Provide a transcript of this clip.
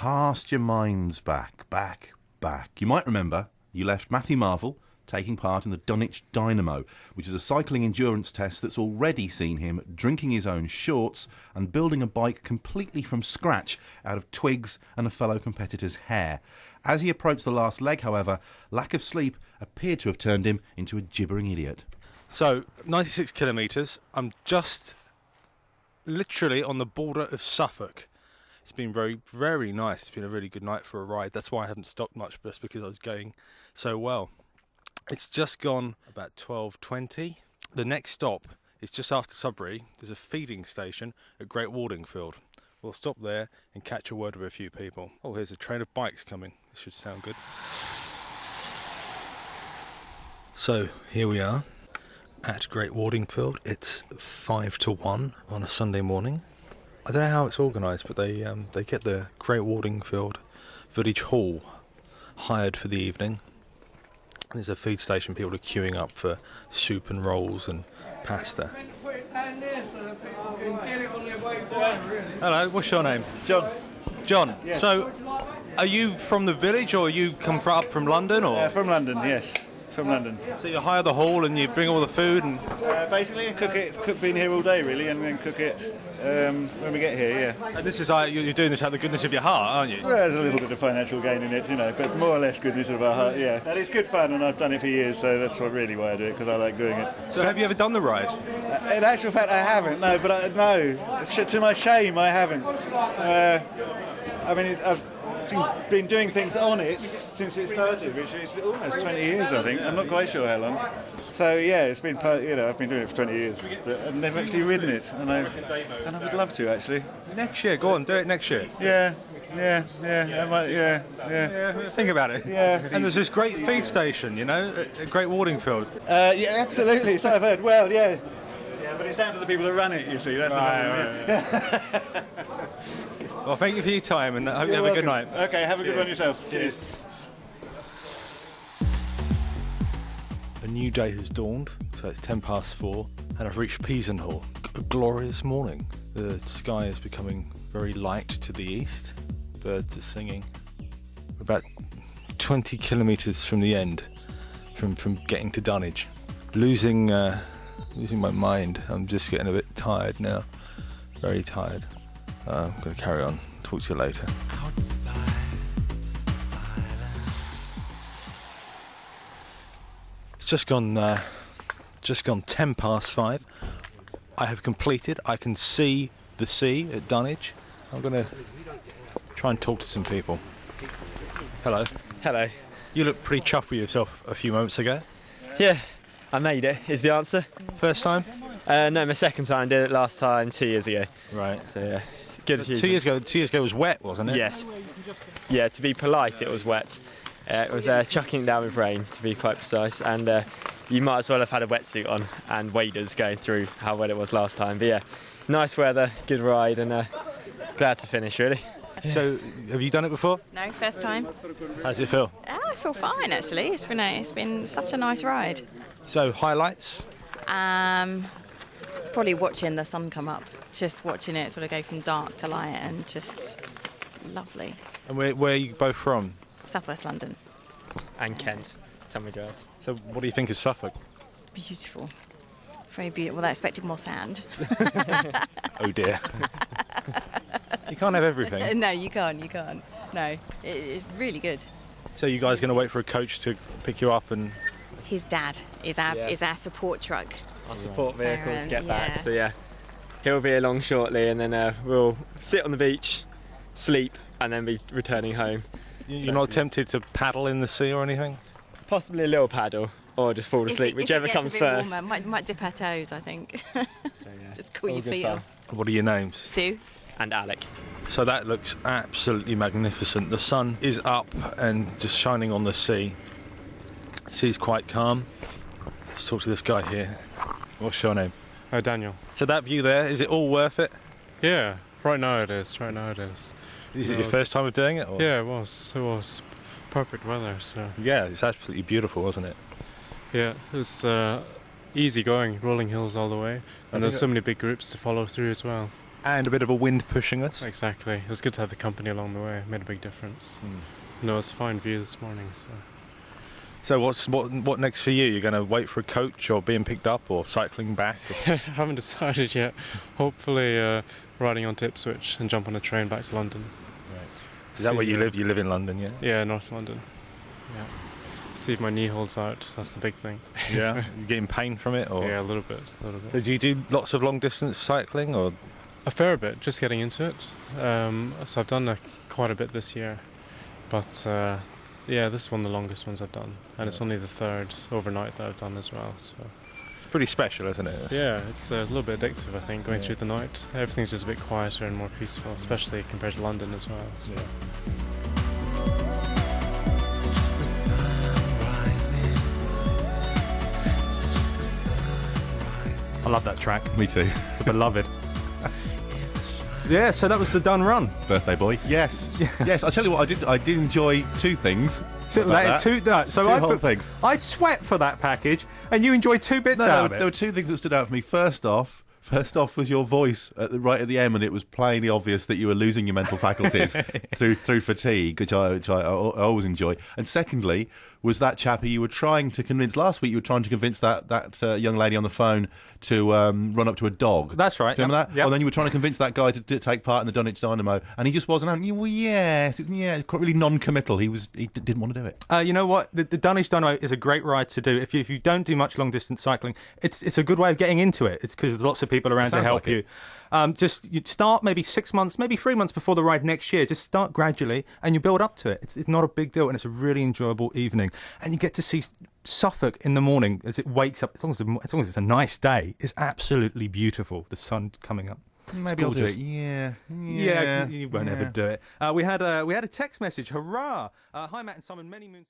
Cast your minds back. You might remember you left Matthew Marvel taking part in the Dunwich Dynamo, which is a cycling endurance test that's already seen him drinking his own shorts and building a bike completely from scratch out of twigs and a fellow competitor's hair. As he approached the last leg, however, lack of sleep appeared to have turned him into a gibbering idiot. So, 96 kilometres. I'm just literally on the border of Suffolk. It's been very, very nice. It's been a really good night for a ride. That's why I haven't stopped much, just because I was going so well. It's just gone about 12:20. The next stop is just after Sudbury. There's a feeding station at Great Wardingfield. We'll stop there and catch a word with a few people. Oh, here's a train of bikes coming. This should sound good. So, here we are at Great Wardingfield. It's 1:55 on a Sunday morning. I don't know how it's organised, but they get the Great Wardingfield Village Hall hired for the evening. There's a feed station. People are queuing up for soup and rolls and pasta. Hello, what's your name? John. John. Yes. So, are you from the village, or you come up from London, or? From London, yes. From London. So you hire the hall and you bring all the food and... Basically, cook being here all day, really, and then cook it when we get here, yeah. And this is like, you're doing this out of the goodness of your heart, aren't you? Well, there's a little bit of financial gain in it, you know, but more or less goodness of our heart, yeah. And it's good fun, and I've done it for years, so that's really why I do it, because I like doing it. So have you ever done the ride? In actual fact, I haven't, no, but no. To my shame, I haven't. I mean, I've been doing things on it since it started, which is almost 20 years, I think. I'm not quite sure how long. So yeah, it's been I've been doing it for 20 years, but I've never actually ridden it, and I would love to actually. Next year, go on, do it next year. Yeah. I might, yeah. Think about it. Yeah. And there's this great feed station, you know, at Great Wardingfield. Yeah, absolutely. So I've heard. Well, yeah. Yeah, but it's down to the people that run it. You see, that's the problem. Right. Well, thank you for your time, and I hope you have a good night. Okay, have a good one yourself. Cheers. A new day has dawned, so it's 4:10, and I've reached Peasenhall. A glorious morning. The sky is becoming very light to the east. Birds are singing. About 20 kilometres from the end, from getting to Dunwich. Losing my mind. I'm just getting a bit tired now. Very tired. I'm going to carry on. Talk to you later. It's just gone 5:10. I have completed. I can see the sea at Dunwich. I'm going to try and talk to some people. Hello. Hello. You look pretty chuffed with yourself a few moments ago. Yeah, I made it, is the answer. First time? No, my second time. Did it last time 2 years ago. Right. So yeah, it's good. 2 years ago. 2 years ago was wet, wasn't it? Yes. Yeah, to be polite, it was wet. It was chucking down with rain, to be quite precise, and you might as well have had a wetsuit on and waders going through how wet it was last time. But yeah, nice weather, good ride, and glad to finish, really. So, have you done it before? No, first time. How does it feel? I feel fine, actually. It's been such a nice ride. So, highlights? Probably watching the sun come up. Just watching it sort of go from dark to light, and just lovely. And where are you both from? South West London. And Kent, Tunbridge Wells. So, what do you think of Suffolk? Beautiful. Very beautiful. Well, I expected more sand. Oh dear. You can't have everything. No, you can't. No, it's really good. So you guys going to wait for a coach to pick you up? And his dad is our support truck. Our support vehicle to get yeah. back. So yeah, he'll be along shortly, and then we'll sit on the beach, sleep, and then be returning home. You're not tempted to paddle in the sea or anything? Possibly a little paddle, or just fall asleep, whichever comes first. Warmer, might dip our toes, I think. Just cool your feet off. What are your names? Sue. And Alec. So that looks absolutely magnificent. The sun is up and just shining on the sea. The sea's quite calm. Let's talk to this guy here. What's your name? Daniel. So that view there, is it all worth it? Yeah, right now it is. Is it your first time of doing it? Or? Yeah, it was perfect weather. So yeah, it's absolutely beautiful, wasn't it? Yeah, it was easy going, rolling hills all the way, and there's so many big groups to follow through as well. And a bit of a wind pushing us. Exactly. It was good to have the company along the way. It made a big difference. No, it was a fine view this morning. So what next for you? You're going to wait for a coach or being picked up or cycling back? I haven't decided yet. Hopefully riding on to Ipswich and jump on a train back to London. Is that where you live? You live in London, yeah? Yeah, North London. Yeah. See if my knee holds out. That's the big thing. Yeah. You getting pain from it? Or? Yeah, a little bit. So do you do lots of long distance cycling or? A fair bit, just getting into it. So I've done quite a bit this year. But yeah, this is one of the longest ones I've done. And it's only the third overnight that I've done as well. So. It's pretty special, isn't it? Yeah, it's a little bit addictive, I think, going through the night. Everything's just a bit quieter and more peaceful, especially compared to London as well. So. Yeah. I love that track. Me too. It's a beloved. Yeah, so that was the Dun Run. Birthday boy. Yes. Yes, I tell you what, I did enjoy two things. Two whole things. I sweat for that package, and you enjoyed two bits out of it. There were two things that stood out for me. First off was your voice right at the end, and it was plainly obvious that you were losing your mental faculties through fatigue, which I always enjoy. And secondly, was that chap who you were trying to convince last week? You were trying to convince that young lady on the phone to run up to a dog. That's right. Remember that? Yep. And then you were trying to convince that guy to take part in the Dunwich Dynamo, and he just wasn't. Well, yes, really non-committal. He didn't want to do it. You know what? The Dunwich Dynamo is a great ride to do. If you don't do much long distance cycling, it's a good way of getting into it. It's because there's lots of people around to help you. Just you start maybe 6 months, maybe 3 months before the ride next year. Just start gradually, and you build up to it. It's not a big deal, and it's a really enjoyable evening. And you get to see Suffolk in the morning as it wakes up. As long as it's a nice day, it's absolutely beautiful. The sun coming up. Maybe I'll do it. Yeah, you won't ever do it. We had a text message. Hurrah! Hi, Matt and Simon. Many moons.